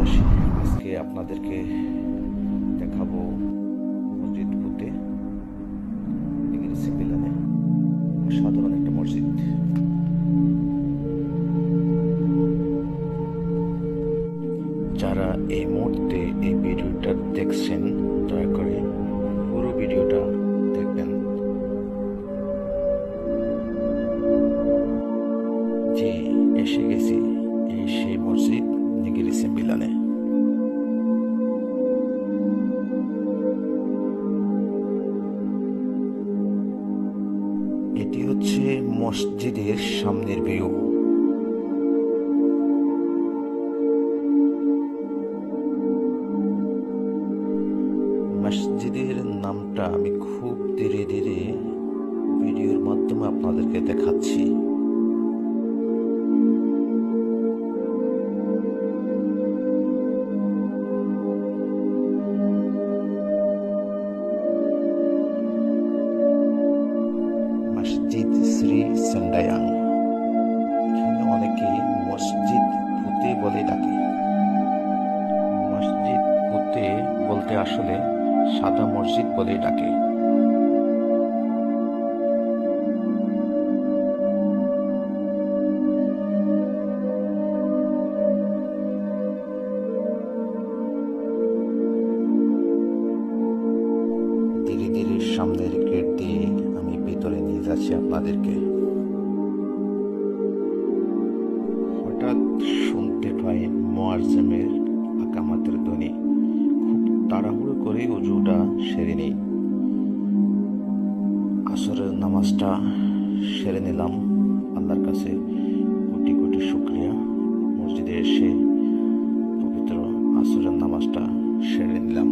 আসি। আজকে আপনাদেরকে দেখাবো মসজিদ ফুতে সিপিলানে, সাধারণ একটা মসজিদ। যারা এই মুহূর্তে এই ভিডিওটা দেখছেন দয়া করে পুরো ভিডিওটা দেখবেন। যে এসে গেছি এই সেই মসজিদ নেগিরি সিপিলানে। এটি হচ্ছে মসজিদের সামনের ভিউ। মসজিদের নামটা আমি খুব ধীরে ধীরে ভিডিওর মাধ্যমে আপনাদেরকে দেখাচ্ছি। মসজিদ শ্রী সেন্ডায়াং। এখানে অনেকে মসজিদ ফুতে বলে ডাকে। মসজিদ ফুতে বলতে আসলে সাদা মসজিদ বলে ডাকে। ধীরে ধীরে সামনের গেট দিয়ে আমি ভিতরে নিয়ে যাচ্ছি আপনাদেরকে। হঠাৎ শুনতে পাই মুয়াজ্জিনের আকামাতের ধ্বনি। খুব তাড়াহুড়ো করে ওযুটা সেরে নেই। আসরের নামাজটা সেরে নিলাম। আল্লাহর কাছে কোটি কোটি শুকরিয়া। মসজিদে এসে পবিত্র আসরের নামাজটা সেরে নিলাম।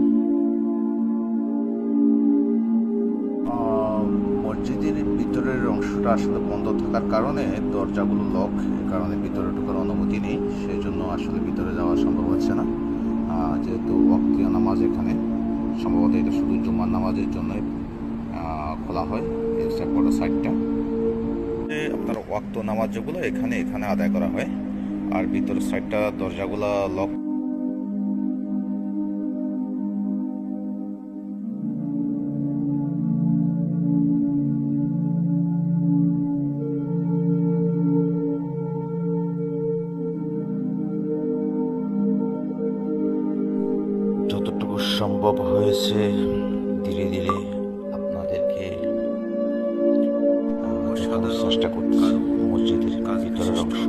মসজিদের ভিতরের অংশটা আসলে বন্ধ থাকার কারণে দরজাগুলো লক, এ কারণে ভিতরে ঢোকার অনুমতি নেই। সেই জন্য আসলে ভিতরে যাওয়া সম্ভব হচ্ছে না। যেহেতু ওয়াক্তীয় নামাজ এখানে সম্ভবত এটা শুধু জুমার নামাজের জন্য খোলা হয়। এই বড় সাইডটা আপনার ওয়াক্ত নামাজ যেগুলো এখানে আদায় করা হয়। আর ভিতরের সাইডটা দরজাগুলো লক। যতটুকু সম্ভব হয়েছে ধীরে ধীরে আপনাদেরকে চেষ্টা করছি মসজিদের ভিতরের অংশ।